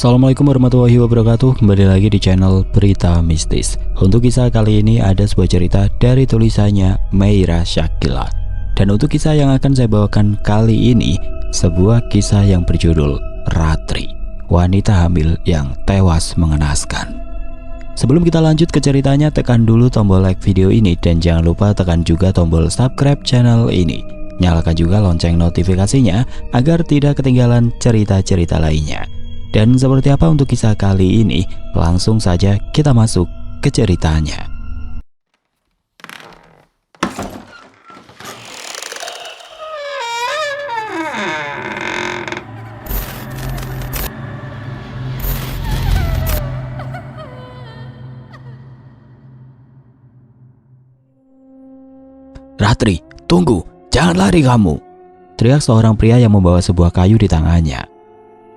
Assalamualaikum warahmatullahi wabarakatuh. Kembali lagi di channel Berita Mistis. Untuk kisah kali ini ada sebuah cerita dari tulisannya Meira Shakila. Dan untuk kisah yang akan saya bawakan kali ini, sebuah kisah yang berjudul Ratri, wanita hamil yang tewas mengenaskan. Sebelum kita lanjut ke ceritanya, tekan dulu tombol like video ini dan jangan lupa tekan juga tombol subscribe channel ini. Nyalakan juga lonceng notifikasinya agar tidak ketinggalan cerita-cerita lainnya. Dan seperti apa untuk kisah kali ini? Langsung saja kita masuk ke ceritanya. Ratri, tunggu, jangan lari kamu! Teriak seorang pria yang membawa sebuah kayu di tangannya.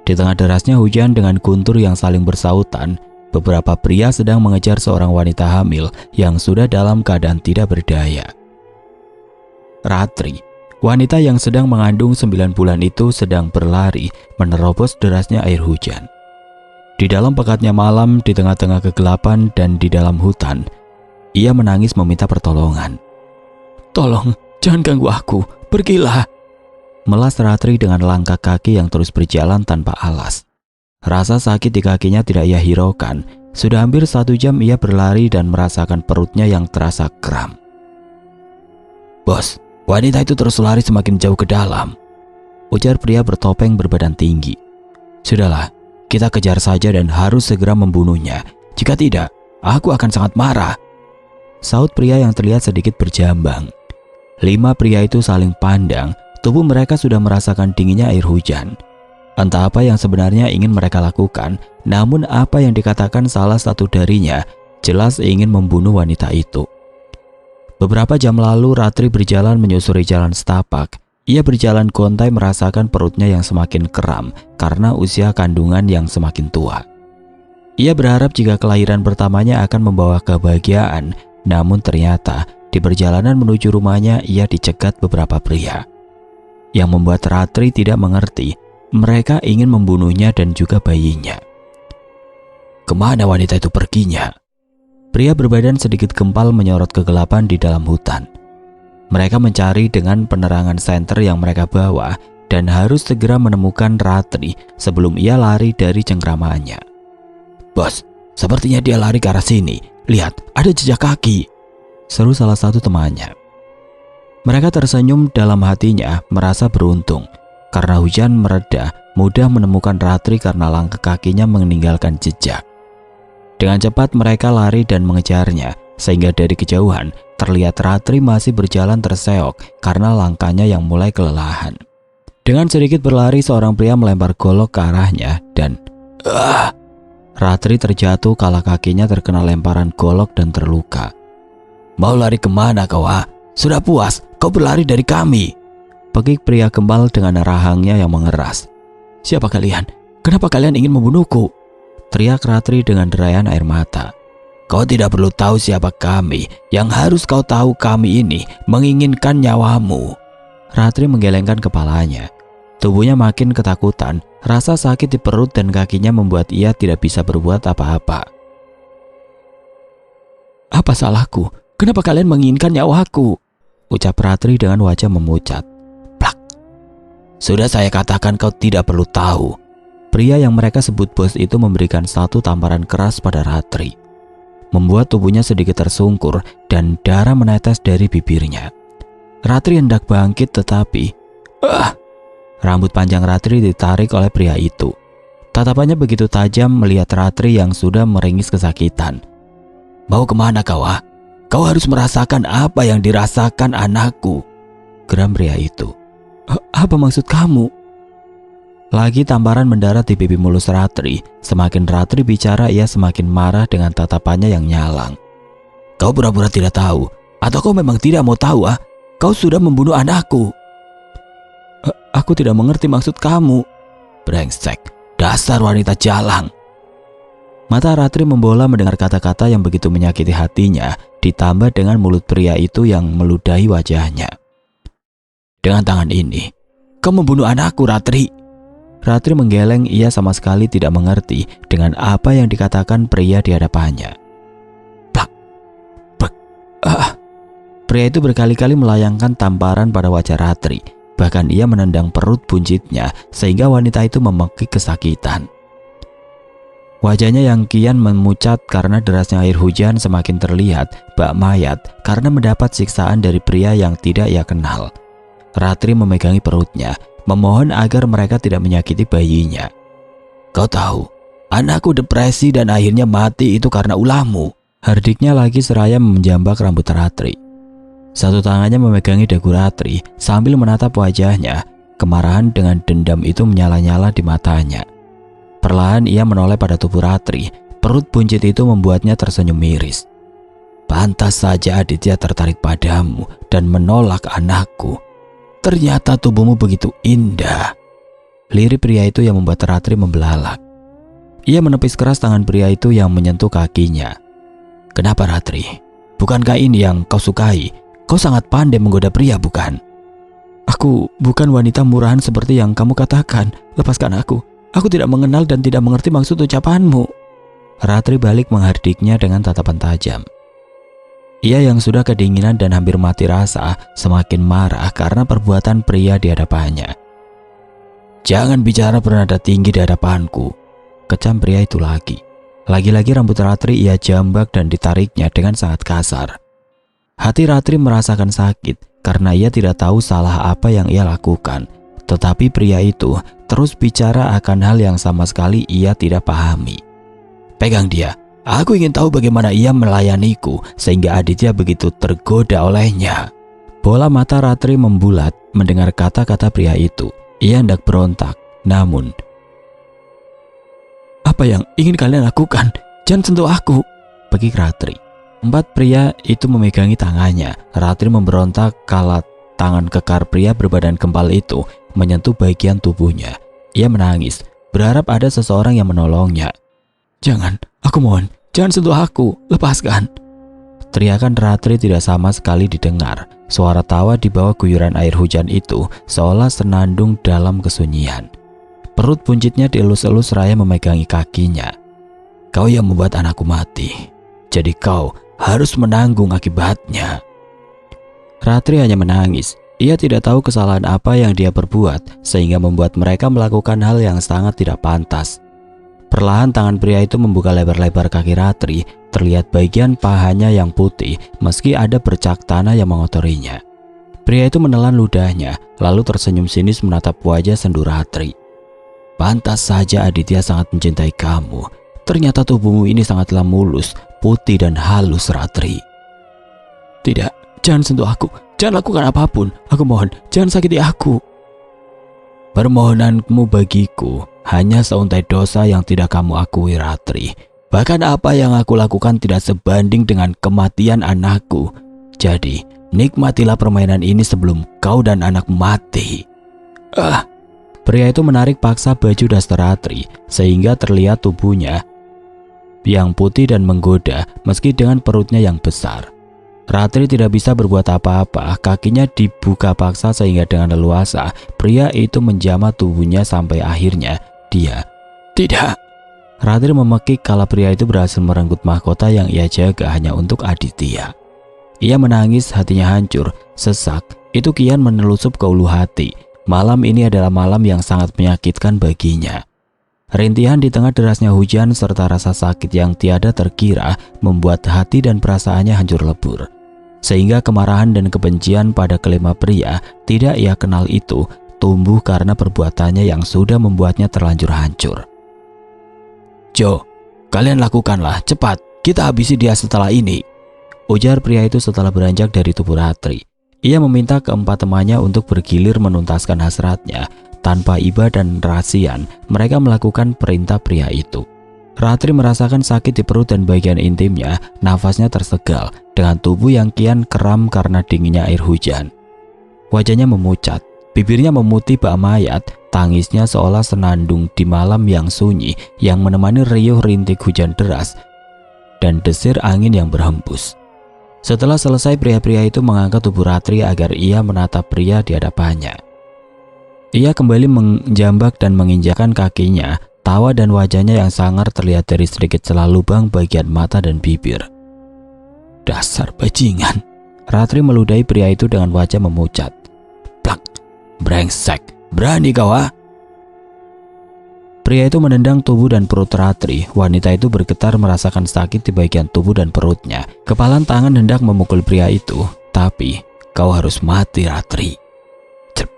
Di tengah derasnya hujan dengan guntur yang saling bersautan, beberapa pria sedang mengejar seorang wanita hamil yang sudah dalam keadaan tidak berdaya. Ratri, wanita yang sedang mengandung 9 bulan itu sedang berlari menerobos derasnya air hujan. Di dalam pekatnya malam, di tengah-tengah kegelapan dan di dalam hutan, ia menangis meminta pertolongan. "Tolong, jangan ganggu aku, pergilah!" Melas Ratri dengan langkah kaki yang terus berjalan tanpa alas. Rasa sakit di kakinya tidak ia hiraukan. Sudah hampir 1 jam ia berlari dan merasakan perutnya yang terasa kram. "Bos, wanita itu terus lari semakin jauh ke dalam," ujar pria bertopeng berbadan tinggi. "Sudahlah, kita kejar saja dan harus segera membunuhnya. Jika tidak, aku akan sangat marah," saut pria yang terlihat sedikit berjambang. 5 pria itu saling pandang. Tubuh mereka sudah merasakan dinginnya air hujan. Entah apa yang sebenarnya ingin mereka lakukan, namun apa yang dikatakan salah satu darinya jelas ingin membunuh wanita itu. Beberapa jam lalu Ratri berjalan menyusuri jalan setapak. Ia berjalan gontai merasakan perutnya yang semakin kram karena usia kandungan yang semakin tua. Ia berharap jika kelahiran pertamanya akan membawa kebahagiaan, namun ternyata di perjalanan menuju rumahnya ia dicegat beberapa pria. Yang membuat Ratri tidak mengerti, mereka ingin membunuhnya dan juga bayinya. Kemana wanita itu perginya? Pria berbadan sedikit gempal menyorot kegelapan di dalam hutan. Mereka mencari dengan penerangan senter yang mereka bawa dan harus segera menemukan Ratri sebelum ia lari dari cengkramaannya. "Bos, sepertinya dia lari ke arah sini. Lihat, ada jejak kaki," seru salah satu temannya. Mereka tersenyum dalam hatinya, merasa beruntung. Karena hujan mereda, mudah menemukan Ratri karena langkah kakinya meninggalkan jejak. Dengan cepat mereka lari dan mengejarnya, sehingga dari kejauhan terlihat Ratri masih berjalan terseok karena langkahnya yang mulai kelelahan. Dengan sedikit berlari, seorang pria melempar golok ke arahnya dan Ratri terjatuh kala kakinya terkena lemparan golok dan terluka. "Mau lari kemana kau? Sudah puas kau berlari dari kami," pekik pria gempal dengan rahangnya yang mengeras. "Siapa kalian? Kenapa kalian ingin membunuhku?" teriak Ratri dengan derayan air mata. "Kau tidak perlu tahu siapa kami. Yang harus kau tahu, kami ini menginginkan nyawamu." Ratri menggelengkan kepalanya. Tubuhnya makin ketakutan. Rasa sakit di perut dan kakinya membuat ia tidak bisa berbuat apa-apa. "Apa salahku? Kenapa kalian menginginkan nyawaku?" ucap Ratri dengan wajah memucat. Plak. "Sudah saya katakan kau tidak perlu tahu." Pria yang mereka sebut bos itu memberikan satu tamparan keras pada Ratri, membuat tubuhnya sedikit tersungkur dan darah menetes dari bibirnya. Ratri hendak bangkit tetapi rambut panjang Ratri ditarik oleh pria itu. Tatapannya begitu tajam melihat Ratri yang sudah meringis kesakitan. "Mau kemana kau? Kau harus merasakan apa yang dirasakan anakku," geram pria itu. "Apa maksud kamu?" Lagi tamparan mendarat di pipi mulus Ratri. Semakin Ratri bicara, ia semakin marah dengan tatapannya yang nyalang. "Kau pura-pura tidak tahu, atau kau memang tidak mau tahu? Kau sudah membunuh anakku." "Aku tidak mengerti maksud kamu." "Brengsek, dasar wanita jalang." Mata Ratri membola mendengar kata-kata yang begitu menyakiti hatinya, ditambah dengan mulut pria itu yang meludahi wajahnya. "Dengan tangan ini, kau membunuh anakku, Ratri." Ratri menggeleng, ia sama sekali tidak mengerti dengan apa yang dikatakan pria di hadapannya. Plak, plak, Pria itu berkali-kali melayangkan tamparan pada wajah Ratri. Bahkan ia menendang perut buncitnya sehingga wanita itu memekik kesakitan. Wajahnya yang kian memucat karena derasnya air hujan semakin terlihat bak mayat karena mendapat siksaan dari pria yang tidak ia kenal. Ratri memegangi perutnya, memohon agar mereka tidak menyakiti bayinya. Kau tahu, anakku depresi dan akhirnya mati itu karena ulahmu. Hardiknya lagi seraya menjambak rambut Ratri. Satu tangannya memegangi dagu Ratri sambil menatap wajahnya. Kemarahan dengan dendam itu menyala-nyala di matanya. Perlahan ia menoleh pada tubuh Ratri. Perut buncit itu membuatnya tersenyum miris. Pantas saja Aditya tertarik padamu dan menolak anakku. Ternyata tubuhmu begitu indah. Lirik pria itu yang membuat Ratri membelalak. Ia menepis keras tangan pria itu yang menyentuh kakinya. Kenapa Ratri? Bukankah ini yang kau sukai? Kau sangat pandai menggoda pria, bukan? Aku bukan wanita murahan seperti yang kamu katakan. Lepaskan aku. Aku tidak mengenal dan tidak mengerti maksud ucapanmu. Ratri balik menghardiknya dengan tatapan tajam. Ia yang sudah kedinginan dan hampir mati rasa semakin marah karena perbuatan pria di hadapannya. Jangan bicara bernada tinggi di hadapanku, kecam pria itu lagi. Lagi-lagi rambut Ratri ia jambak dan ditariknya dengan sangat kasar. Hati Ratri merasakan sakit karena ia tidak tahu salah apa yang ia lakukan. Tetapi pria itu terus bicara akan hal yang sama sekali ia tidak pahami. Pegang dia. Aku ingin tahu bagaimana ia melayaniku sehingga Aditya begitu tergoda olehnya. Bola mata Ratri membulat mendengar kata-kata pria itu. Ia hendak berontak, namun apa yang ingin kalian lakukan? Jangan sentuh aku, begik Ratri. Empat pria itu memegangi tangannya. Ratri memberontak kala tangan kekar pria berbadan kempal itu menyentuh bagian tubuhnya. Ia menangis, berharap ada seseorang yang menolongnya. Jangan, aku mohon, jangan sentuh aku, lepaskan. Teriakan Ratri tidak sama sekali didengar. Suara tawa di bawah guyuran air hujan itu seolah senandung dalam kesunyian. Perut buncitnya dielus-elus seraya memegangi kakinya. Kau yang membuat anakku mati, jadi kau harus menanggung akibatnya. Ratri hanya menangis. Ia tidak tahu kesalahan apa yang dia perbuat sehingga membuat mereka melakukan hal yang sangat tidak pantas. Perlahan tangan pria itu membuka lebar-lebar kaki Ratri. Terlihat bagian pahanya yang putih meski ada bercak tanah yang mengotorinya. Pria itu menelan ludahnya lalu tersenyum sinis menatap wajah sendu Ratri. Pantas saja Aditya sangat mencintai kamu. Ternyata tubuhmu ini sangatlah mulus, putih dan halus Ratri. Tidak, jangan sentuh aku. Jangan lakukan apapun. Aku mohon, jangan sakiti aku. Permohonanmu bagiku hanya seuntai dosa yang tidak kamu akui Ratri. Bahkan apa yang aku lakukan tidak sebanding dengan kematian anakku. Jadi, nikmatilah permainan ini sebelum kau dan anak mati. Pria itu menarik paksa baju daster Ratri sehingga terlihat tubuhnya yang putih dan menggoda meski dengan perutnya yang besar. Ratri tidak bisa berbuat apa-apa, kakinya dibuka paksa sehingga dengan leluasa pria itu menjamah tubuhnya sampai akhirnya dia tidak. Ratri memekik kala pria itu berhasil merenggut mahkota yang ia jaga hanya untuk Aditya. Ia menangis, hatinya hancur, sesak, itu kian menelusup ke ulu hati. Malam ini adalah malam yang sangat menyakitkan baginya. Rintihan di tengah derasnya hujan serta rasa sakit yang tiada terkira membuat hati dan perasaannya hancur lebur. Sehingga kemarahan dan kebencian pada kelima pria tidak ia kenal itu tumbuh karena perbuatannya yang sudah membuatnya terlanjur hancur. Jo, kalian lakukanlah, cepat, kita habisi dia setelah ini, ujar pria itu setelah beranjak dari tubuh Ratri. Ia meminta keempat temannya untuk bergilir menuntaskan hasratnya. Tanpa iba dan rasian, mereka melakukan perintah pria itu. Ratri merasakan sakit di perut dan bagian intimnya, nafasnya tersegal dengan tubuh yang kian kram karena dinginnya air hujan. Wajahnya memucat, bibirnya memutih bak mayat, tangisnya seolah senandung di malam yang sunyi yang menemani riuh rintik hujan deras dan desir angin yang berhembus. Setelah selesai, pria-pria itu mengangkat tubuh Ratri agar ia menatap pria di hadapannya. Ia kembali menjambak dan menginjakkan kakinya. Tawa dan wajahnya yang sangar terlihat dari sedikit celah lubang bagian mata dan bibir. Dasar bajingan. Ratri meludahi pria itu dengan wajah memucat. Plak, brengsek, berani kau ah? Pria itu menendang tubuh dan perut Ratri. Wanita itu bergetar merasakan sakit di bagian tubuh dan perutnya. Kepalan tangan hendak memukul pria itu. Tapi, kau harus mati Ratri. Cep.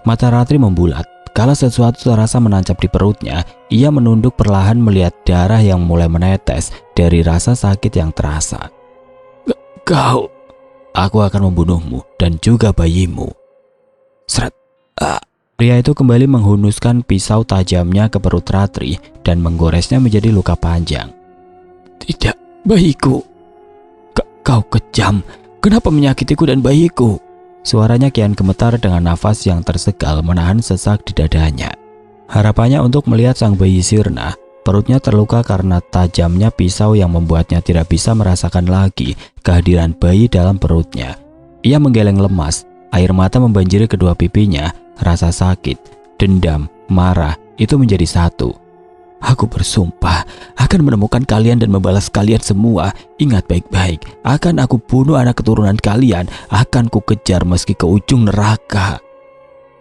Mata Ratri membulat. Kala sesuatu terasa menancap di perutnya, ia menunduk perlahan melihat darah yang mulai menetes dari rasa sakit yang terasa. Kau, aku akan membunuhmu dan juga bayimu. Seret. Pria itu kembali menghunuskan pisau tajamnya ke perut Ratri dan menggoresnya menjadi luka panjang. Tidak, bayiku. Kau kejam. Kenapa menyakitiku dan bayiku? Suaranya kian gemetar dengan nafas yang tersegal menahan sesak di dadanya. Harapannya untuk melihat sang bayi sirna. Perutnya terluka karena tajamnya pisau yang membuatnya tidak bisa merasakan lagi kehadiran bayi dalam perutnya. Ia menggeleng lemas. Air mata membanjiri kedua pipinya. Rasa sakit, dendam, marah itu menjadi satu. Aku bersumpah akan menemukan kalian dan membalas kalian semua. Ingat baik-baik, akan aku bunuh anak keturunan kalian. Akan ku kejar meski ke ujung neraka.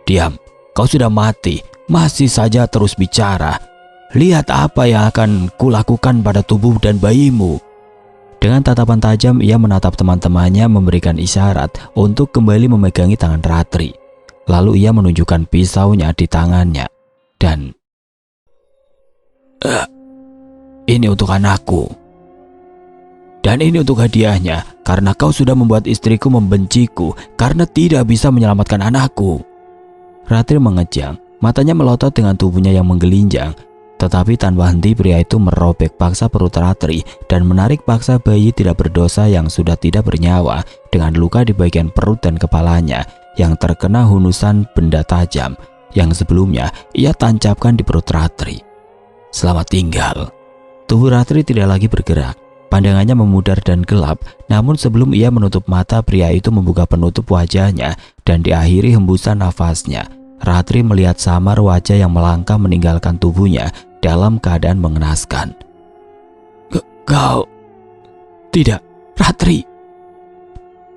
Diam, kau sudah mati. Masih saja terus bicara. Lihat apa yang akan kulakukan pada tubuh dan bayimu. Dengan tatapan tajam ia menatap teman-temannya memberikan isyarat untuk kembali memegangi tangan Ratri. Lalu ia menunjukkan pisaunya di tangannya. Dan ini untuk anakku. Dan ini untuk hadiahnya, karena kau sudah membuat istriku membenciku karena tidak bisa menyelamatkan anakku. Ratri mengejang, matanya melotot dengan tubuhnya yang menggelinjang. Tetapi tanpa henti pria itu merobek paksa perut Ratri dan menarik paksa bayi tidak berdosa yang sudah tidak bernyawa dengan luka di bagian perut dan kepalanya yang terkena hunusan benda tajam yang sebelumnya ia tancapkan di perut Ratri. Selamat tinggal. Tubuh Ratri tidak lagi bergerak. Pandangannya memudar dan gelap. Namun sebelum ia menutup mata, pria itu membuka penutup wajahnya dan diakhiri hembusan nafasnya. Ratri melihat samar wajah yang melangkah meninggalkan tubuhnya dalam keadaan mengenaskan. Kau... Tidak, Ratri.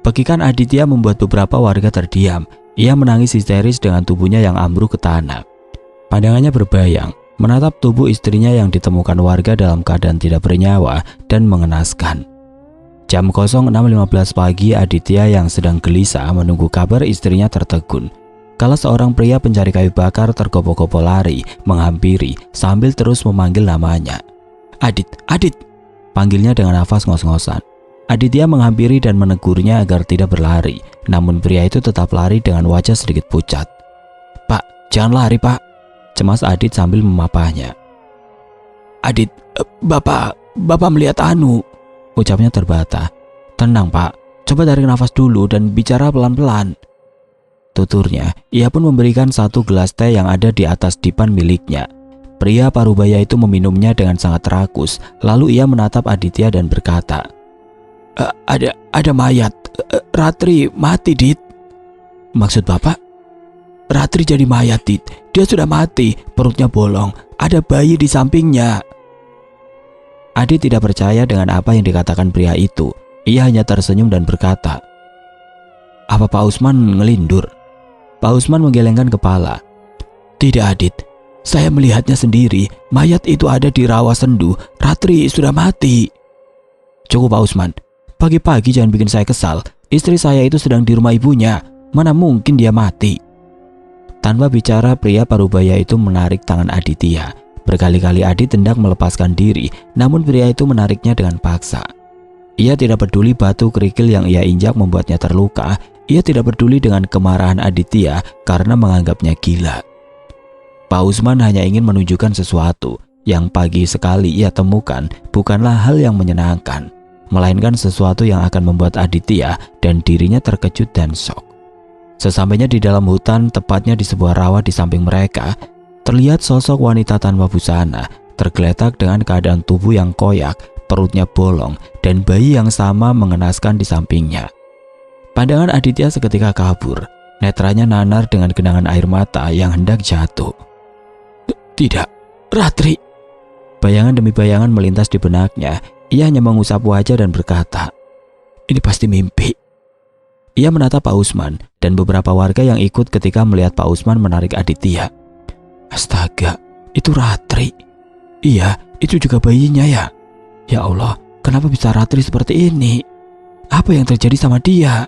Pekikan Aditya membuat beberapa warga terdiam. Ia menangis histeris dengan tubuhnya yang ambruk ke tanah. Pandangannya berbayang, menatap tubuh istrinya yang ditemukan warga dalam keadaan tidak bernyawa dan mengenaskan. Jam 06.15 pagi, Aditya yang sedang gelisah menunggu kabar istrinya tertegun. Kala seorang pria pencari kayu bakar tergopoh-gopoh lari, menghampiri sambil terus memanggil namanya. Adit, Adit! Panggilnya dengan nafas ngos-ngosan. Aditya menghampiri dan menegurnya agar tidak berlari. Namun pria itu tetap lari dengan wajah sedikit pucat. Pak, jangan lari pak, cemas Adit sambil memapahnya. Adit, bapak melihat Anu, ucapnya terbata. Tenang pak, coba tarik nafas dulu dan bicara pelan-pelan, tuturnya. Ia pun memberikan satu gelas teh yang ada di atas dipan miliknya. Pria parubaya itu meminumnya dengan sangat rakus. Lalu ia menatap Aditya dan berkata, ada mayat. Ratri mati, Dit. Maksud bapak? Ratri jadi mayat, Dit. Dia sudah mati, perutnya bolong. Ada bayi di sampingnya. Adit tidak percaya dengan apa yang dikatakan pria itu. Ia hanya tersenyum dan berkata, apa Pak Usman ngelindur? Pak Usman menggelengkan kepala. Tidak, Adit. Saya melihatnya sendiri. Mayat itu ada di rawa sendu. Ratri sudah mati. Cukup Pak Usman. Pagi-pagi jangan bikin saya kesal. Istri saya itu sedang di rumah ibunya. Mana mungkin dia mati? Tanpa bicara, pria parubaya itu menarik tangan Aditya. Berkali-kali Adit hendak melepaskan diri, namun pria itu menariknya dengan paksa. Ia tidak peduli batu kerikil yang ia injak membuatnya terluka. Ia tidak peduli dengan kemarahan Aditya karena menganggapnya gila. Pak Usman hanya ingin menunjukkan sesuatu yang pagi sekali ia temukan bukanlah hal yang menyenangkan, melainkan sesuatu yang akan membuat Aditya dan dirinya terkejut dan shock. Sesampainya di dalam hutan, tepatnya di sebuah rawa di samping mereka, terlihat sosok wanita tanpa busana, tergeletak dengan keadaan tubuh yang koyak, perutnya bolong, dan bayi yang sama mengenaskan di sampingnya. Pandangan Aditya seketika kabur, Netranya nanar dengan genangan air mata yang hendak jatuh. Tidak, Ratri. Bayangan demi bayangan melintas di benaknya. Ia hanya mengusap wajah dan berkata, ini pasti mimpi. Ia menatap Pak Usman dan beberapa warga yang ikut ketika melihat Pak Usman menarik Aditya. Astaga, itu Ratri. Iya, itu juga bayinya ya. Ya Allah, kenapa bisa Ratri seperti ini? Apa yang terjadi sama dia?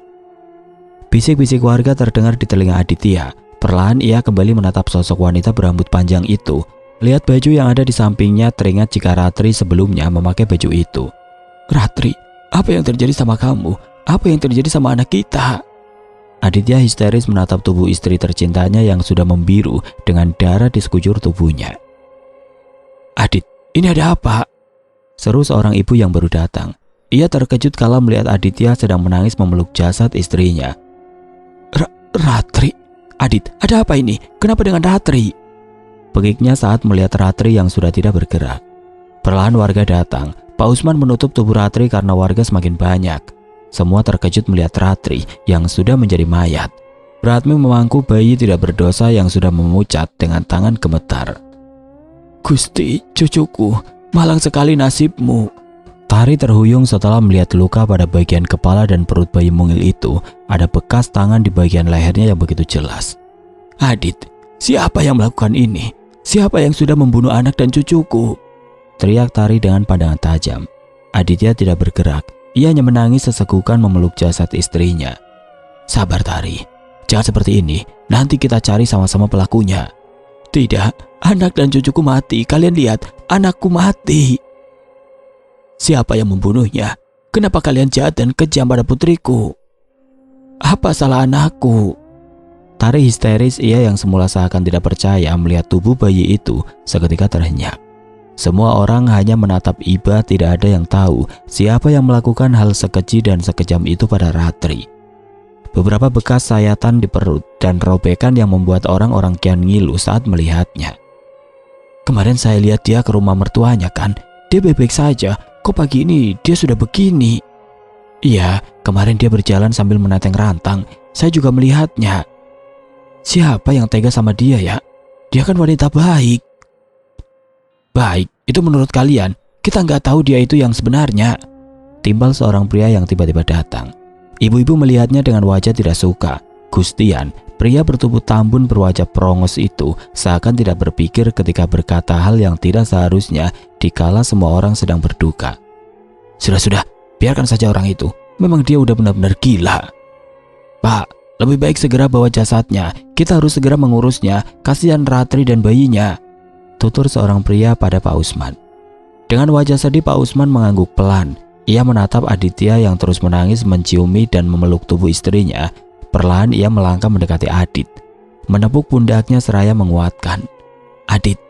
Bisik-bisik warga terdengar di telinga Aditya. Perlahan ia kembali menatap sosok wanita berambut panjang itu. Lihat baju yang ada di sampingnya, teringat jika Ratri sebelumnya memakai baju itu. Ratri, apa yang terjadi sama kamu? Apa yang terjadi sama anak kita? Aditya histeris menatap tubuh istri tercintanya yang sudah membiru dengan darah di sekujur tubuhnya. Adit, ini ada apa? Seru seorang ibu yang baru datang. Ia terkejut kala melihat Aditya sedang menangis memeluk jasad istrinya. Ratri, Adit, ada apa ini? Kenapa dengan Ratri? Pegiknya saat melihat Ratri yang sudah tidak bergerak. Perlahan warga datang. Pak Usman menutup tubuh Ratri karena warga semakin banyak. Semua terkejut melihat Ratri yang sudah menjadi mayat. Ratmi memangku bayi tidak berdosa yang sudah memucat dengan tangan gemetar. Gusti, cucuku, malang sekali nasibmu. Tari terhuyung setelah melihat luka pada bagian kepala dan perut bayi mungil itu. Ada bekas tangan di bagian lehernya yang begitu jelas. Adit, siapa yang melakukan ini? Siapa yang sudah membunuh anak dan cucuku? Teriak Tari dengan pandangan tajam. Aditya tidak bergerak. Ia hanya menangis sesegukan memeluk jasad istrinya. Sabar Tari, jangan seperti ini. Nanti kita cari sama-sama pelakunya. Tidak, anak dan cucuku mati. Kalian lihat, anakku mati. Siapa yang membunuhnya? Kenapa kalian jahat dan kejam pada putriku? Apa salah anakku? Tari histeris. Ia yang semula seakan tidak percaya melihat tubuh bayi itu seketika terhenyak. Semua orang hanya menatap iba, tidak ada yang tahu siapa yang melakukan hal sekeji dan sekejam itu pada Ratri. Beberapa bekas sayatan di perut dan robekan yang membuat orang-orang kian ngilu saat melihatnya. Kemarin saya lihat dia ke rumah mertuanya kan, dia baik-baik saja. Kok pagi ini dia sudah begini? Iya, kemarin dia berjalan sambil menenteng rantang. Saya juga melihatnya. Siapa yang tega sama dia ya? Dia kan wanita baik. Baik, itu menurut kalian. Kita nggak tahu dia itu yang sebenarnya. Timbal seorang pria yang tiba-tiba datang. Ibu-ibu melihatnya dengan wajah tidak suka. Gustian, pria bertubuh tambun berwajah prongos itu seakan tidak berpikir ketika berkata hal yang tidak seharusnya dikala semua orang sedang berduka. Sudah, biarkan saja orang itu. Memang dia udah benar-benar gila. Pak, lebih baik segera bawa jasadnya. Kita harus segera mengurusnya. Kasihan Ratri dan bayinya. Tutur seorang pria pada Pak Usman. Dengan wajah sedih Pak Usman mengangguk pelan. Ia menatap Aditya yang terus menangis, menciumi dan memeluk tubuh istrinya. Perlahan ia melangkah mendekati Adit. Menepuk pundaknya seraya menguatkan. Adit.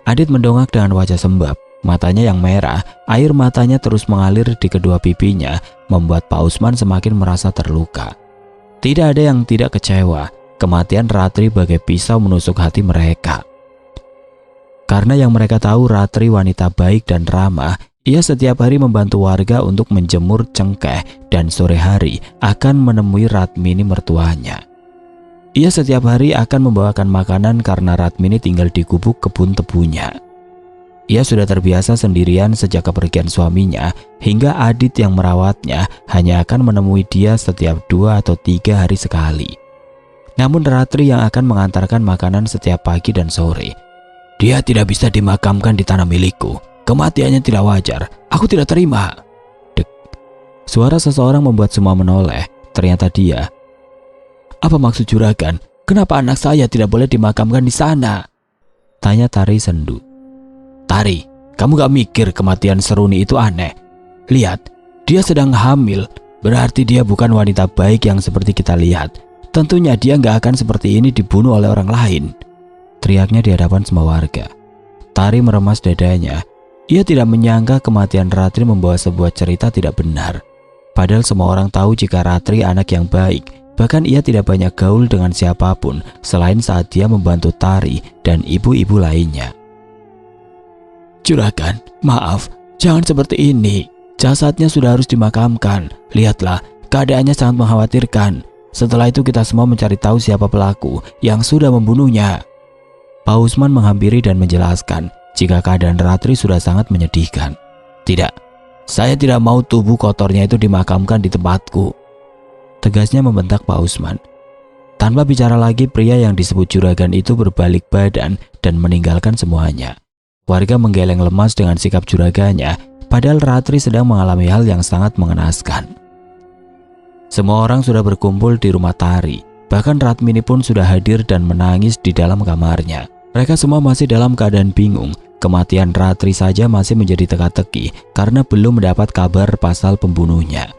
Adit mendongak dengan wajah sembab. Matanya yang merah, air matanya terus mengalir di kedua pipinya, membuat Pak Usman semakin merasa terluka. Tidak ada yang tidak kecewa. Kematian Ratri bagai pisau menusuk hati mereka. Karena yang mereka tahu Ratri wanita baik dan ramah, ia setiap hari membantu warga untuk menjemur cengkeh dan sore hari akan menemui Ratmini mertuanya. Ia setiap hari akan membawakan makanan karena Ratmini tinggal di gubuk kebun tebunya. Ia sudah terbiasa sendirian sejak kepergian suaminya, hingga Adit yang merawatnya hanya akan menemui dia setiap 2 atau 3 hari sekali. Namun Ratri yang akan mengantarkan makanan setiap pagi dan sore. Dia tidak bisa dimakamkan di tanah milikku. Kematiannya tidak wajar. Aku tidak terima. Dek. Suara seseorang membuat semua menoleh. Ternyata dia. Apa maksud juragan? Kenapa anak saya tidak boleh dimakamkan di sana? Tanya Tari sendu. Tari, kamu gak mikir kematian Seruni itu aneh? Lihat, dia sedang hamil. Berarti dia bukan wanita baik yang seperti kita lihat. Tentunya dia gak akan seperti ini dibunuh oleh orang lain. Teriaknya di hadapan semua warga. Tari meremas dadanya. Ia tidak menyangka kematian Ratri membawa sebuah cerita tidak benar. Padahal semua orang tahu jika Ratri anak yang baik. Bahkan ia tidak banyak gaul dengan siapapun selain saat dia membantu Tari dan ibu-ibu lainnya. Juragan, maaf, jangan seperti ini. Jasadnya sudah harus dimakamkan. Lihatlah, keadaannya sangat mengkhawatirkan. Setelah itu kita semua mencari tahu siapa pelaku yang sudah membunuhnya. Pak Usman menghampiri dan menjelaskan jika keadaan Ratri sudah sangat menyedihkan. Tidak, saya tidak mau tubuh kotornya itu dimakamkan di tempatku, tegasnya membentak Pak Usman. Tanpa bicara lagi, pria yang disebut juragan itu berbalik badan dan meninggalkan semuanya. Warga menggeleng lemas dengan sikap juragannya, padahal Ratri sedang mengalami hal yang sangat mengenaskan. Semua orang sudah berkumpul di rumah Tari. Bahkan Ratmini pun sudah hadir dan menangis di dalam kamarnya. Mereka semua masih dalam keadaan bingung. Kematian Ratri saja masih menjadi teka-teki karena belum mendapat kabar pasal pembunuhnya.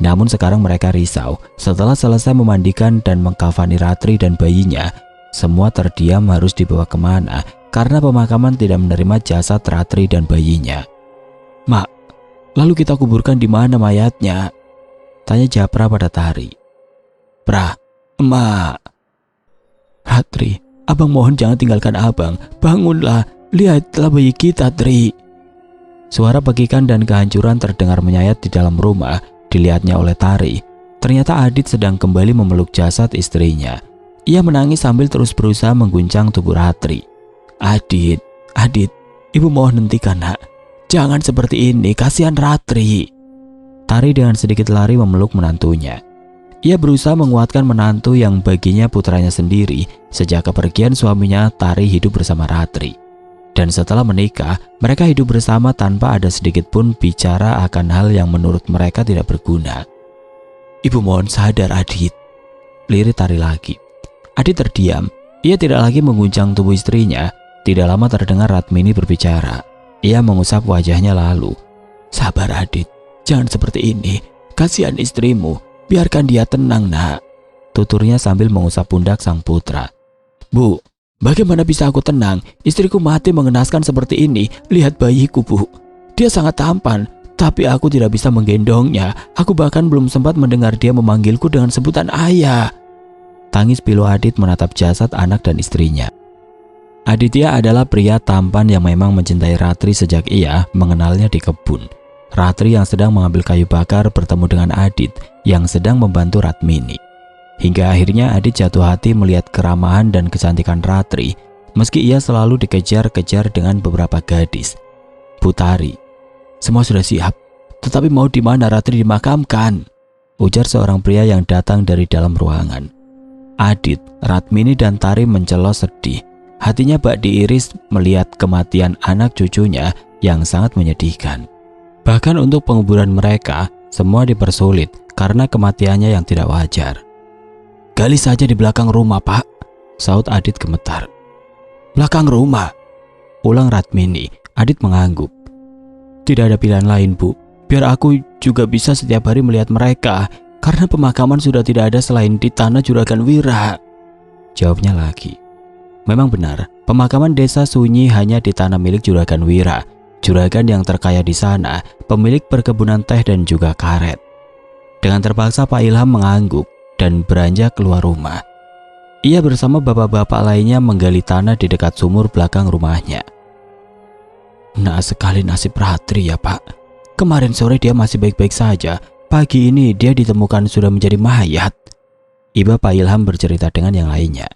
Namun sekarang mereka risau. Setelah selesai memandikan dan mengkafani Ratri dan bayinya, semua terdiam harus dibawa kemana karena pemakaman tidak menerima jasad Ratri dan bayinya. Mak, lalu kita kuburkan di mana mayatnya? Tanya Japra pada Tari. Pra, Emak. Ratri, abang mohon jangan tinggalkan abang. Bangunlah, lihatlah bayi kita, Tri. Suara pekikan dan kehancuran terdengar menyayat di dalam rumah. Dilihatnya oleh Tari. Ternyata Adit sedang kembali memeluk jasad istrinya. Ia menangis sambil terus berusaha mengguncang tubuh Ratri. Adit, ibu mohon hentikan, nak. Jangan seperti ini, kasihan Ratri. Tari dengan sedikit lari memeluk menantunya. Ia berusaha menguatkan menantu yang baginya putranya sendiri. Sejak kepergian suaminya, Tari hidup bersama Ratri. Dan setelah menikah, mereka hidup bersama tanpa ada sedikit pun bicara akan hal yang menurut mereka tidak berguna. Ibu mohon sadar, Adit. Lirik Tari lagi. Adit terdiam. Ia tidak lagi mengguncang tubuh istrinya. Tidak lama terdengar Ratmini berbicara. Ia mengusap wajahnya lalu. Sabar, Adit. Jangan seperti ini, kasihan istrimu, biarkan dia tenang, nak. Tuturnya sambil mengusap pundak sang putra. Bu, bagaimana bisa aku tenang? Istriku mati mengenaskan seperti ini. Lihat bayiku, Bu. Dia sangat tampan, tapi aku tidak bisa menggendongnya. Aku bahkan belum sempat mendengar dia memanggilku dengan sebutan ayah. Tangis pilu Adit menatap jasad anak dan istrinya. Aditya adalah pria tampan yang memang mencintai Ratri sejak ia mengenalnya di kebun. Ratri yang sedang mengambil kayu bakar bertemu dengan Adit yang sedang membantu Ratmini. Hingga akhirnya Adit jatuh hati melihat keramahan dan kecantikan Ratri, meski ia selalu dikejar-kejar dengan beberapa gadis. Putari, semua sudah siap, tetapi mau di mana Ratri dimakamkan? Ujar seorang pria yang datang dari dalam ruangan. Adit, Ratmini dan Tari mencelos sedih. Hatinya bak diiris melihat kematian anak cucunya yang sangat menyedihkan. Bahkan untuk penguburan mereka, semua dipersulit karena kematiannya yang tidak wajar. Gali saja di belakang rumah, Pak, saut Adit gemetar. Belakang rumah? Ulang Ratmini. Adit mengangguk. Tidak ada pilihan lain, Bu. Biar aku juga bisa setiap hari melihat mereka, karena pemakaman sudah tidak ada selain di tanah Juragan Wira. Jawabnya lagi. Memang benar, pemakaman desa sunyi hanya di tanah milik Juragan Wira. Juragan yang terkaya di sana, pemilik perkebunan teh dan juga karet. Dengan terpaksa Pak Ilham mengangguk dan beranjak keluar rumah. Ia bersama bapak-bapak lainnya menggali tanah di dekat sumur belakang rumahnya. Nah sekali nasib Ratri ya, Pak. Kemarin sore dia masih baik-baik saja. Pagi ini dia ditemukan sudah menjadi mayat. Iba Pak Ilham bercerita dengan yang lainnya.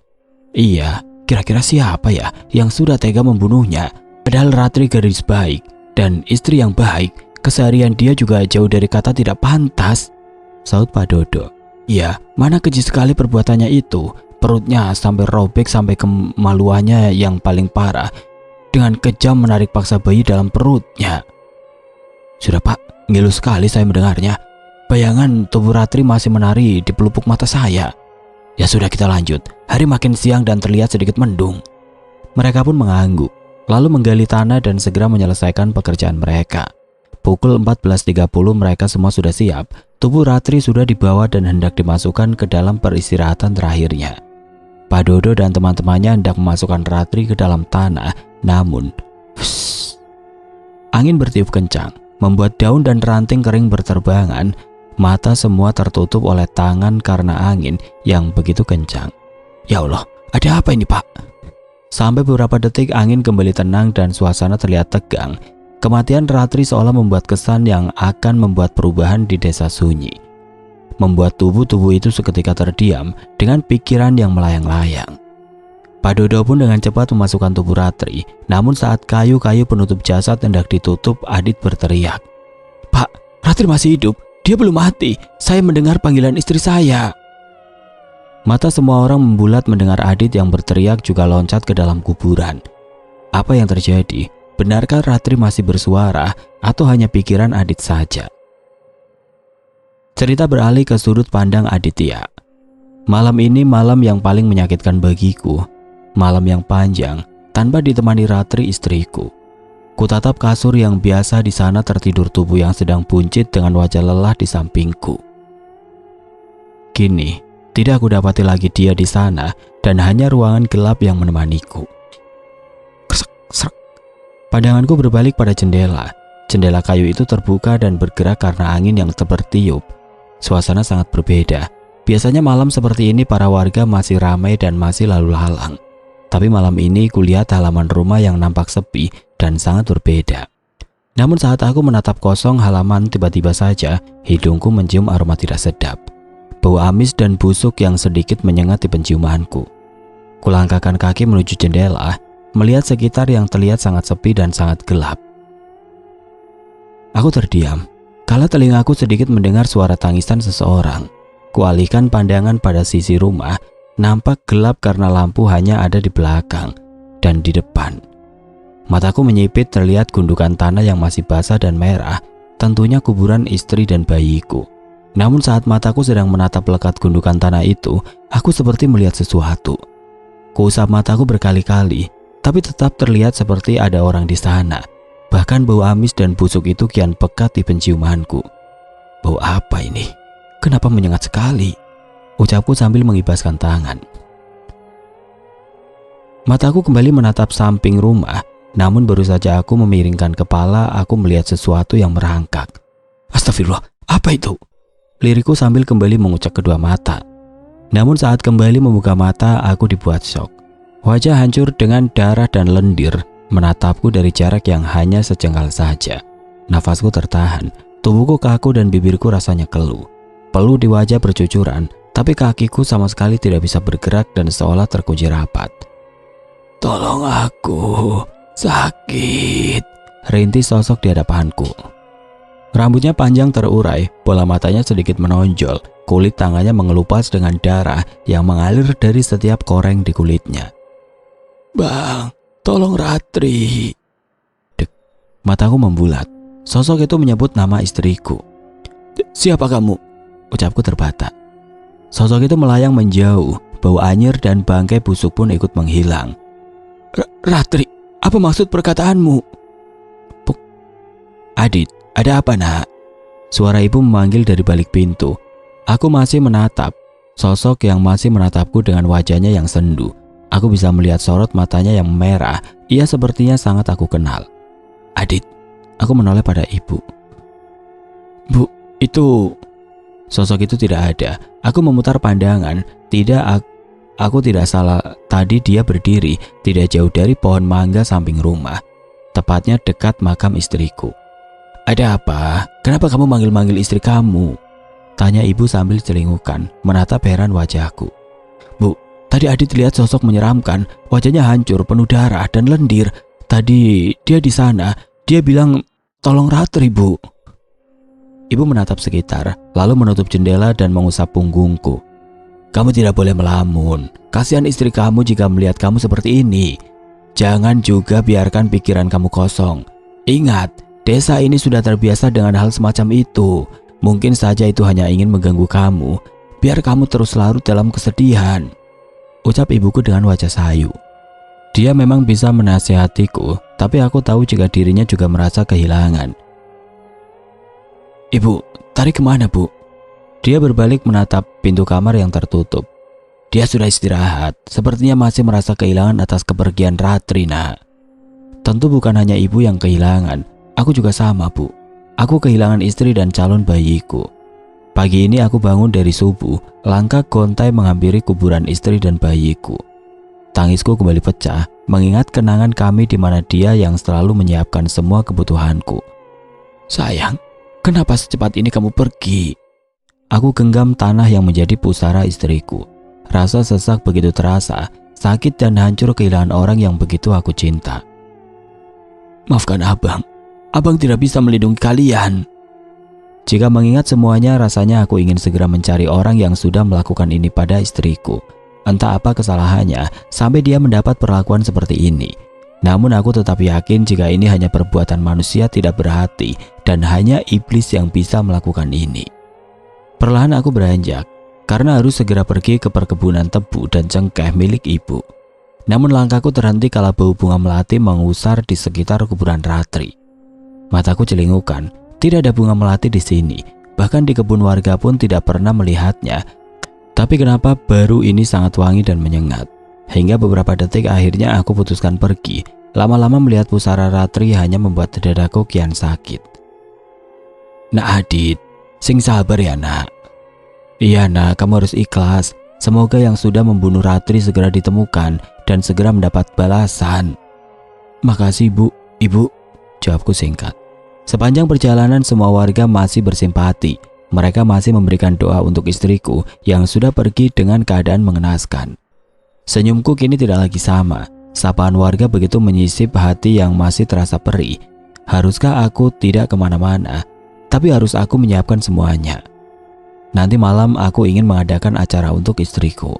Iya, kira-kira siapa ya yang sudah tega membunuhnya? Padahal Ratri gadis baik dan istri yang baik. Keseharian dia juga jauh dari kata tidak pantas, saut Pak Dodo. Iya, mana keji sekali perbuatannya itu. Perutnya sampai robek sampai kemaluannya yang paling parah. Dengan kejam menarik paksa bayi dalam perutnya. Sudah, Pak, ngilu sekali saya mendengarnya. Bayangan tubuh Ratri masih menari di pelupuk mata saya. Ya sudah, kita lanjut. Hari makin siang dan terlihat sedikit mendung. Mereka pun mengangguk, lalu menggali tanah dan segera menyelesaikan pekerjaan mereka. Pukul 14.30 mereka semua sudah siap. Tubuh Ratri sudah dibawa dan hendak dimasukkan ke dalam peristirahatan terakhirnya. Pak Dodo dan teman-temannya hendak memasukkan Ratri ke dalam tanah. Namun, angin bertiup kencang, membuat daun dan ranting kering berterbangan. Mata semua tertutup oleh tangan karena angin yang begitu kencang. Ya Allah, ada apa ini, Pak? Sampai beberapa detik angin kembali tenang dan suasana terlihat tegang. Kematian Ratri seolah membuat kesan yang akan membuat perubahan di desa sunyi. membuat tubuh-tubuh itu seketika terdiam dengan pikiran yang melayang-layang. Pak Dodo pun dengan cepat memasukkan tubuh Ratri, namun saat kayu-kayu penutup jasad hendak ditutup, Adit berteriak, "Pak, Ratri masih hidup, dia belum mati, saya mendengar panggilan istri saya." Mata semua orang membulat mendengar Adit yang berteriak juga loncat ke dalam kuburan. Apa yang terjadi? Benarkah Ratri masih bersuara atau hanya pikiran Adit saja? Cerita beralih ke sudut pandang Aditya. Malam ini malam yang paling menyakitkan bagiku. Malam yang panjang tanpa ditemani Ratri istriku. Kutatap kasur yang biasa di sana tertidur tubuh yang sedang buncit dengan wajah lelah di sampingku. Kini, tidak aku dapati lagi dia di sana dan hanya ruangan gelap yang menemaniku. Serak. Pandanganku berbalik pada jendela. Jendela kayu itu terbuka dan bergerak karena angin yang bertiup. Suasana sangat berbeda. Biasanya malam seperti ini para warga masih ramai dan masih lalu lalang. Tapi malam ini kulihat halaman rumah yang nampak sepi dan sangat berbeda. Namun saat aku menatap kosong halaman, tiba-tiba saja hidungku mencium aroma tidak sedap. Bau amis dan busuk yang sedikit menyengat di penciumanku. Kulangkahkan kaki menuju jendela, melihat sekitar yang terlihat sangat sepi dan sangat gelap. Aku terdiam. Kala telingaku sedikit mendengar suara tangisan seseorang. Kualihkan pandangan pada sisi rumah, nampak gelap karena lampu hanya ada di belakang dan di depan. Mataku menyipit, terlihat gundukan tanah yang masih basah dan merah, tentunya kuburan istri dan bayiku. Namun saat mataku sedang menatap lekat gundukan tanah itu, aku seperti melihat sesuatu. Kuusap mataku berkali-kali, tapi tetap terlihat seperti ada orang di sana. Bahkan bau amis dan busuk itu kian pekat di penciumanku. Bau apa ini? Kenapa menyengat sekali? Ucapku sambil mengibaskan tangan. Mataku kembali menatap samping rumah, namun baru saja aku memiringkan kepala, aku melihat sesuatu yang merangkak. Astagfirullah, apa itu? Liriku sambil kembali mengucek kedua mata. Namun saat kembali membuka mata, aku dibuat syok. Wajah hancur dengan darah dan lendir menatapku dari jarak yang hanya sejengkal saja. Nafasku tertahan, tubuhku kaku dan bibirku rasanya keluh. Peluh di wajah bercucuran, tapi kakiku sama sekali tidak bisa bergerak dan seolah terkunci rapat. "Tolong aku, sakit," rintis sosok di hadapanku. Rambutnya panjang terurai, bola matanya sedikit menonjol, kulit tangannya mengelupas dengan darah yang mengalir dari setiap koreng di kulitnya. "Bang, tolong Ratri." Dek, mataku membulat. Sosok itu menyebut nama istriku. "Siapa kamu?" ucapku terbata. Sosok itu melayang menjauh, bau anyir dan bangkai busuk pun ikut menghilang. Ratri, apa maksud perkataanmu?" "Puk, Adit, ada apa nak?" Suara ibu memanggil dari balik pintu. Aku masih menatap, sosok yang masih menatapku dengan wajahnya yang sendu. Aku bisa melihat sorot matanya yang merah, ia sepertinya sangat aku kenal. "Adit," aku menoleh pada ibu. "Bu, itu..." Sosok itu tidak ada. Aku memutar pandangan. Aku tidak salah. Tadi dia berdiri tidak jauh dari pohon mangga samping rumah, tepatnya dekat makam istriku. "Ada apa? Kenapa kamu manggil-manggil istri kamu?" tanya ibu sambil celingukan, menatap heran wajahku. "Bu, tadi Adit lihat sosok menyeramkan, wajahnya hancur, penuh darah dan lendir. Tadi dia di sana, dia bilang tolong Ratri, Bu." Ibu menatap sekitar, lalu menutup jendela dan mengusap punggungku. "Kamu tidak boleh melamun. Kasihan istri kamu jika melihat kamu seperti ini. Jangan juga biarkan pikiran kamu kosong. Ingat, desa ini sudah terbiasa dengan hal semacam itu. Mungkin saja itu hanya ingin mengganggu kamu, biar kamu terus larut dalam kesedihan," ucap ibuku dengan wajah sayu. Dia memang bisa menasihatiku, tapi aku tahu jika dirinya juga merasa kehilangan. "Ibu, tarik kemana, Bu?" Dia berbalik menatap pintu kamar yang tertutup. "Dia sudah istirahat, sepertinya masih merasa kehilangan atas kepergian Ratri, nak." Tentu bukan hanya ibu yang kehilangan, aku juga sama, Bu. Aku kehilangan istri dan calon bayiku. Pagi ini aku bangun dari subuh, langkah gontai menghampiri kuburan istri dan bayiku. Tangisku kembali pecah, mengingat kenangan kami di mana dia yang selalu menyiapkan semua kebutuhanku. "Sayang, kenapa secepat ini kamu pergi?" Aku genggam tanah yang menjadi pusara istriku. Rasa sesak begitu terasa, sakit dan hancur kehilangan orang yang begitu aku cinta. Maafkan abang, abang tidak bisa melindungi kalian. Jika mengingat semuanya, rasanya aku ingin segera mencari orang yang sudah melakukan ini pada istriku. Entah apa kesalahannya sampai dia mendapat perlakuan seperti ini. Namun aku tetap yakin jika ini hanya perbuatan manusia tidak berhati dan hanya iblis yang bisa melakukan ini. Perlahan aku beranjak karena harus segera pergi ke perkebunan tebu dan cengkeh milik ibu. Namun langkahku terhenti kala bau bunga melati mengusar di sekitar kuburan Ratri. Mataku celingukan, tidak ada bunga melati di sini. Bahkan di kebun warga pun tidak pernah melihatnya. Tapi kenapa baru ini sangat wangi dan menyengat? Hingga beberapa detik akhirnya aku putuskan pergi. Lama-lama melihat pusara Ratri hanya membuat dadaku kian sakit. Nak Adit, sing sabar ya nak. Iya nak, kamu harus ikhlas. Semoga yang sudah membunuh Ratri segera ditemukan dan segera mendapat balasan. Makasih bu, ibu, jawabku singkat. Sepanjang perjalanan semua warga masih bersimpati. Mereka masih memberikan doa untuk istriku yang sudah pergi dengan keadaan mengenaskan. Senyumku kini tidak lagi sama. Sapaan warga begitu menyisip hati yang masih terasa perih. Haruskah aku tidak kemana-mana? Tapi harus aku menyiapkan semuanya. Nanti malam aku ingin mengadakan acara untuk istriku.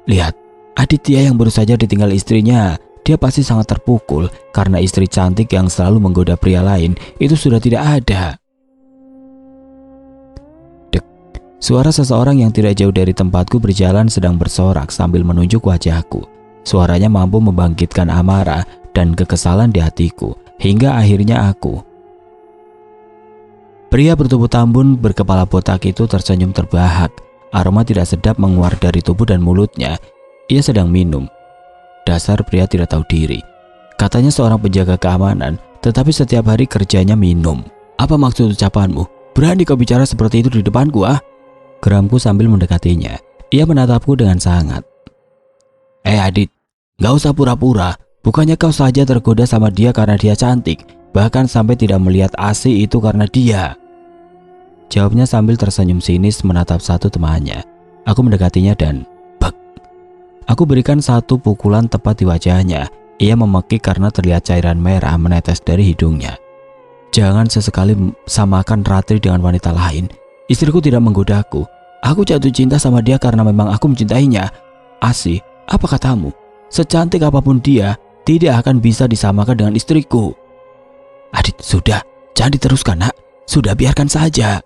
Lihat, Aditya yang baru saja ditinggal istrinya. Dia pasti sangat terpukul karena istri cantik yang selalu menggoda pria lain itu sudah tidak ada. Dek, suara seseorang yang tidak jauh dari tempatku berjalan sedang bersorak sambil menunjuk wajahku. Suaranya mampu membangkitkan amarah dan kekesalan di hatiku hingga akhirnya aku. Pria bertubuh tambun berkepala botak itu tersenyum terbahak. Aroma tidak sedap menguar dari tubuh dan mulutnya. Ia sedang minum. Dasar pria tidak tahu diri. Katanya seorang penjaga keamanan, tetapi setiap hari kerjanya minum. Apa maksud ucapanmu? Berani kau bicara seperti itu di depanku, ah? Geramku sambil mendekatinya. Ia menatapku dengan sangat. Adit, gak usah pura-pura. Bukannya kau saja tergoda sama dia karena dia cantik, bahkan sampai tidak melihat Asi itu karena dia. Jawabnya sambil tersenyum sinis menatap satu temannya. Aku mendekatinya dan aku berikan satu pukulan tepat di wajahnya. Ia memekik karena terlihat cairan merah menetes dari hidungnya. Jangan sesekali samakan Ratri dengan wanita lain. Istriku tidak menggodaku. Aku jatuh cinta sama dia karena memang aku mencintainya. Asi, apa katamu? Secantik apapun dia, tidak akan bisa disamakan dengan istriku. Adit, sudah. Jangan diteruskan, nak. Sudah, biarkan saja.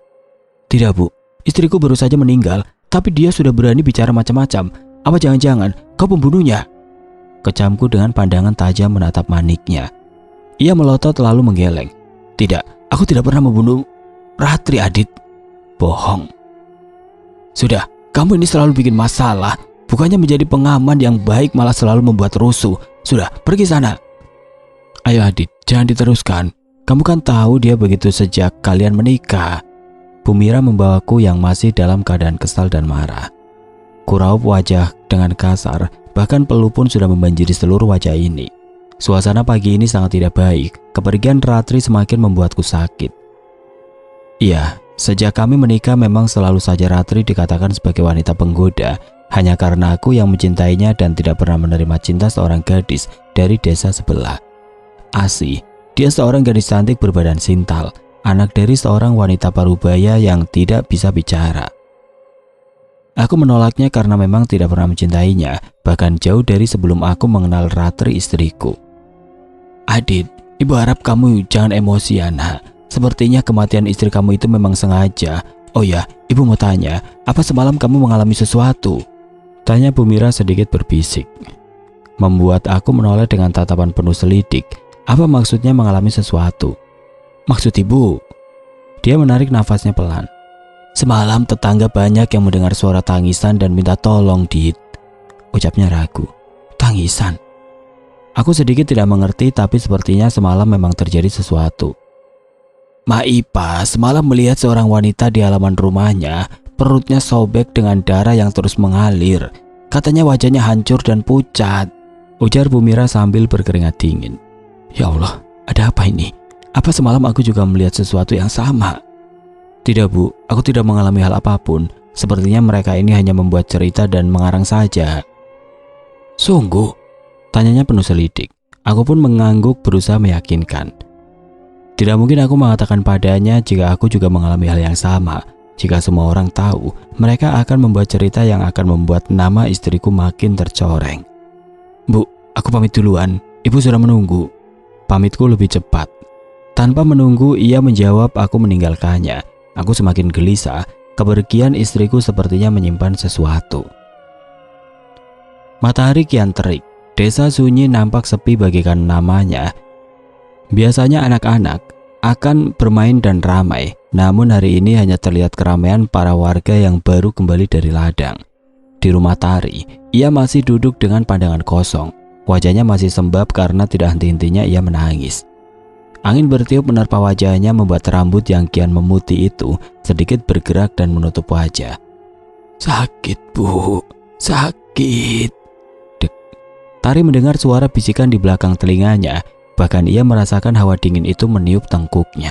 Tidak, Bu. Istriku baru saja meninggal, tapi dia sudah berani bicara macam-macam. Apa jangan-jangan kau pembunuhnya? Kecamku dengan pandangan tajam menatap Maniknya. Ia melotot lalu menggeleng. Tidak, aku tidak pernah membunuh Ratri, Adit. Bohong. Sudah, kamu ini selalu bikin masalah. Bukannya menjadi pengaman yang baik malah selalu membuat rusuh. Sudah, pergi sana. Ayo Adit, jangan diteruskan. Kamu kan tahu dia begitu sejak kalian menikah. Bu Mira membawaku yang masih dalam keadaan kesal dan marah. Kuraup wajah dengan kasar, bahkan peluh pun sudah membanjiri seluruh wajah ini. Suasana pagi ini sangat tidak baik. Kepergian Ratri semakin membuatku sakit. Iya, sejak kami menikah memang selalu saja Ratri dikatakan sebagai wanita penggoda, hanya karena aku yang mencintainya dan tidak pernah menerima cinta seorang gadis dari desa sebelah. Asi, dia seorang gadis cantik berbadan sintal, anak dari seorang wanita parubaya yang tidak bisa bicara. Aku menolaknya karena memang tidak pernah mencintainya, bahkan jauh dari sebelum aku mengenal Ratri istriku. Adit, ibu harap kamu jangan emosi, anak. Sepertinya kematian istri kamu itu memang sengaja. Oh ya, ibu mau tanya, apa semalam kamu mengalami sesuatu? Tanya Bu Mira sedikit berbisik. Membuat aku menoleh dengan tatapan penuh selidik. Apa maksudnya mengalami sesuatu? Maksud ibu? Dia menarik nafasnya pelan. Semalam tetangga banyak yang mendengar suara tangisan dan minta tolong, Dit. Ucapnya ragu. Tangisan? Aku sedikit tidak mengerti, tapi sepertinya semalam memang terjadi sesuatu. Maipa semalam melihat seorang wanita di halaman rumahnya, perutnya sobek dengan darah yang terus mengalir. Katanya wajahnya hancur dan pucat. Ujar Bu Mira sambil berkeringat dingin. Ya Allah, ada apa ini? Apa semalam aku juga melihat sesuatu yang sama? Tidak Bu, aku tidak mengalami hal apapun. Sepertinya mereka ini hanya membuat cerita dan mengarang saja. Sungguh? Tanyanya penuh selidik. Aku pun mengangguk berusaha meyakinkan. Tidak mungkin aku mengatakan padanya jika aku juga mengalami hal yang sama. Jika semua orang tahu, mereka akan membuat cerita yang akan membuat nama istriku makin tercoreng. Bu, aku pamit duluan. Ibu sudah menunggu. Pamitku lebih cepat. Tanpa menunggu, ia menjawab aku meninggalkannya. Aku semakin gelisah. Kepergian istriku sepertinya menyimpan sesuatu. Matahari kian terik. Desa sunyi nampak sepi bagaikan namanya. Biasanya anak-anak akan bermain dan ramai, namun hari ini hanya terlihat keramaian para warga yang baru kembali dari ladang. Di rumah Tari, ia masih duduk dengan pandangan kosong. Wajahnya masih sembab karena tidak henti-hentinya ia menangis. Angin bertiup menerpa wajahnya membuat rambut yang kian memutih itu sedikit bergerak dan menutup wajah. Sakit Bu, sakit. Dek. Tari mendengar suara bisikan di belakang telinganya. Bahkan ia merasakan hawa dingin itu meniup tengkuknya.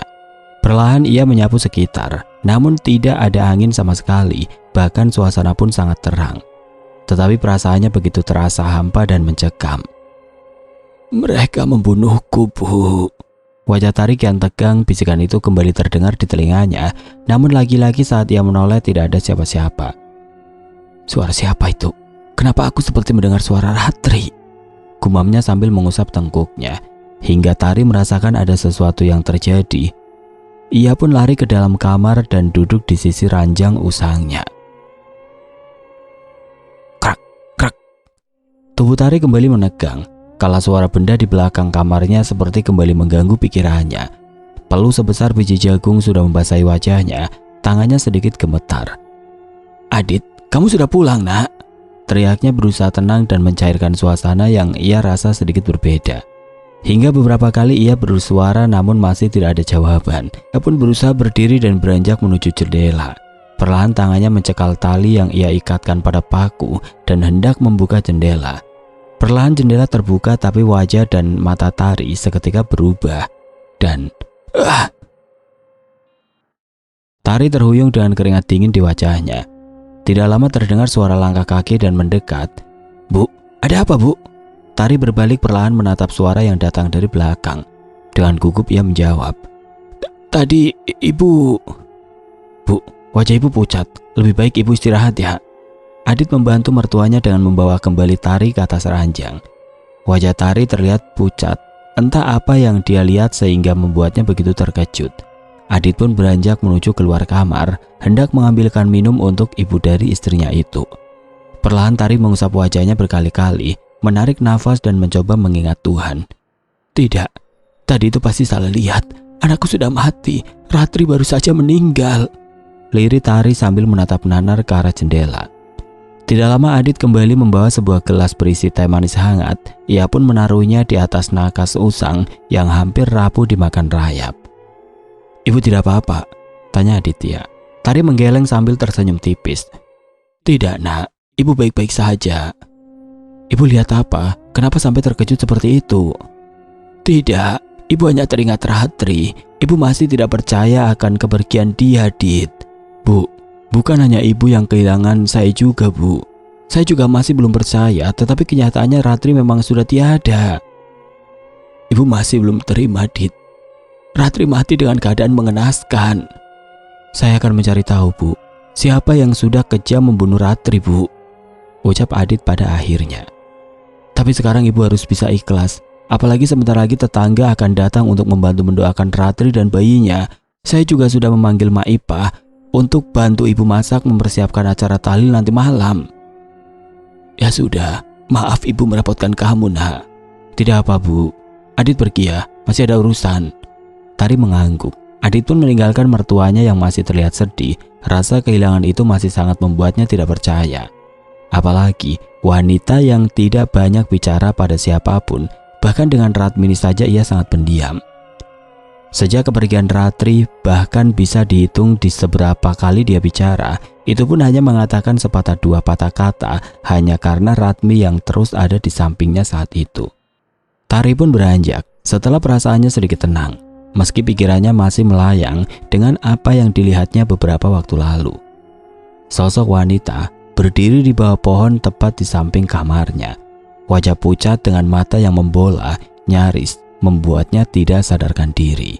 Perlahan ia menyapu sekitar, namun tidak ada angin sama sekali, bahkan suasana pun sangat terang. Tetapi perasaannya begitu terasa hampa dan mencekam. Mereka membunuhku, Bu. Wajah Tari kian tegang, bisikan itu kembali terdengar di telinganya, namun lagi-lagi saat ia menoleh tidak ada siapa-siapa. Suara siapa itu? Kenapa aku seperti mendengar suara Ratri? Gumamnya sambil mengusap tengkuknya. Hingga Tari merasakan ada sesuatu yang terjadi. Ia pun lari ke dalam kamar dan duduk di sisi ranjang usangnya. Krak, krak. Tubuh Tari kembali menegang. Kala suara benda di belakang kamarnya seperti kembali mengganggu pikirannya. Peluh sebesar biji jagung sudah membasahi wajahnya. Tangannya sedikit gemetar. Adit, kamu sudah pulang, Nak? Teriaknya berusaha tenang dan mencairkan suasana yang ia rasa sedikit berbeda. Hingga beberapa kali ia bersuara namun masih tidak ada jawaban. Ia pun berusaha berdiri dan beranjak menuju jendela. Perlahan tangannya mencekal tali yang ia ikatkan pada paku dan hendak membuka jendela. Perlahan jendela terbuka tapi wajah dan mata Tari seketika berubah. Dan Tari terhuyung dengan keringat dingin di wajahnya. Tidak lama terdengar suara langkah kaki dan mendekat. Bu, ada apa Bu? Tari berbalik perlahan menatap suara yang datang dari belakang. Dengan gugup ia menjawab. Tadi ibu... Bu, wajah ibu pucat. Lebih baik ibu istirahat ya. Adit membantu mertuanya dengan membawa kembali Tari ke atas ranjang. Wajah Tari terlihat pucat. Entah apa yang dia lihat sehingga membuatnya begitu terkejut. Adit pun beranjak menuju keluar kamar, hendak mengambilkan minum untuk ibu dari istrinya itu. Perlahan Tari mengusap wajahnya berkali-kali, menarik nafas dan mencoba mengingat Tuhan. Tidak, tadi itu pasti salah lihat. Anakku sudah mati, Ratri baru saja meninggal. Lirik Tari sambil menatap nanar ke arah jendela. Tidak lama Adit kembali membawa sebuah gelas berisi teh manis hangat. Ia pun menaruhnya di atas nakas usang yang hampir rapuh dimakan rayap. Ibu tidak apa-apa? Tanya Aditya. Tari menggeleng sambil tersenyum tipis. Tidak Nak, ibu baik-baik saja. Ibu lihat apa? Kenapa sampai terkejut seperti itu? Tidak, ibu hanya teringat Ratri. Ibu masih tidak percaya akan kepergian dia, Dit. Bu, bukan hanya ibu yang kehilangan, saya juga, Bu. Saya juga masih belum percaya, tetapi kenyataannya Ratri memang sudah tiada. Ibu masih belum terima, Dit. Ratri mati dengan keadaan mengenaskan. Saya akan mencari tahu, Bu. Siapa yang sudah kejam membunuh Ratri, Bu? Ucap Adit pada akhirnya. Tapi sekarang ibu harus bisa ikhlas. Apalagi sebentar lagi tetangga akan datang untuk membantu mendoakan Ratri dan bayinya. Saya juga sudah memanggil Mak Ipah untuk bantu ibu masak mempersiapkan acara tahlil nanti malam. Ya sudah, maaf ibu merepotkan kamu, Nak. Tidak apa, Bu. Adit pergi ya, masih ada urusan. Tari mengangguk. Adit pun meninggalkan mertuanya yang masih terlihat sedih. Rasa kehilangan itu masih sangat membuatnya tidak percaya. Apalagi wanita yang tidak banyak bicara pada siapapun. Bahkan dengan Ratmini saja ia sangat pendiam. Sejak kepergian Ratri, bahkan bisa dihitung di seberapa kali dia bicara. Itu pun hanya mengatakan sepatah dua patah kata, hanya karena Ratmi yang terus ada di sampingnya saat itu. Tari pun beranjak setelah perasaannya sedikit tenang. meski pikirannya masih melayang dengan apa yang dilihatnya beberapa waktu lalu. Sosok wanita berdiri di bawah pohon tepat di samping kamarnya. Wajah pucat dengan mata yang membola nyaris membuatnya tidak sadarkan diri.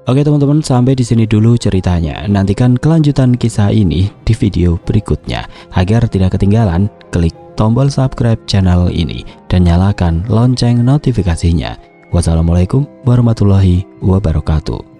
Oke teman-teman, sampai di sini dulu ceritanya. Nantikan kelanjutan kisah ini di video berikutnya. Agar tidak ketinggalan, klik tombol subscribe channel ini dan nyalakan lonceng notifikasinya. Wassalamualaikum warahmatullahi wabarakatuh.